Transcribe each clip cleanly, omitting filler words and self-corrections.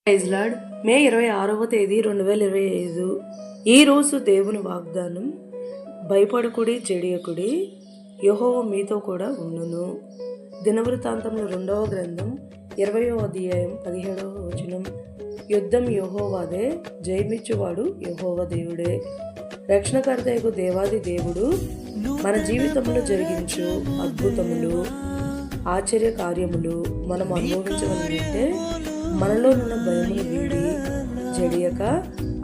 Praise lord. మే 26వ తేదీ 2025. ఈరోజు దేవుని వాగ్దానం, భయపడకుడి జడియకుడి, యెహోవా మీతో కూడా ఉండును. దినవృత్తాంతములు 2వ గ్రంథం 20వ అధ్యాయం 17వ వచనం. యుద్ధం యెహోవాదే, జయమిచ్చువాడు యెహోవా దేవుడే. రక్షణకర్తయగు దేవాది దేవుడు మన జీవితంలో జరిగించు అద్భుతములు, ఆశ్చర్య కార్యములు మనం అనుభవించగలిగితే మనలో ఉన్న భయమును వీడి జడియక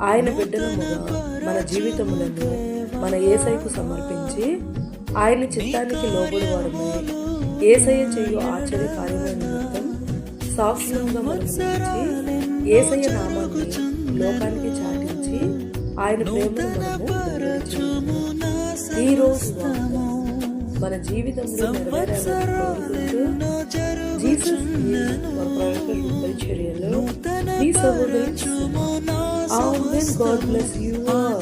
ఆయన బిడ్డలముగా మన జీవితములను మన యేసయ్యకు సమర్పించి ఆయన చిత్తానికి లోబడివారమే. యేసయ్య చేయు ఆశ్చర్య కార్యముల నిమిత్తం సాక్షులంగా మనము యేసయ్య నామాన్ని లోకానికి చాటించి ఆయన ప్రేమను మనము నెరవేర్చుము. ఈ రోజు మన జీవితంలో నెరవేరాలని కోరుకుంటూ జీసస్ పరిచర్యలో మీ సహోదరి God bless you all.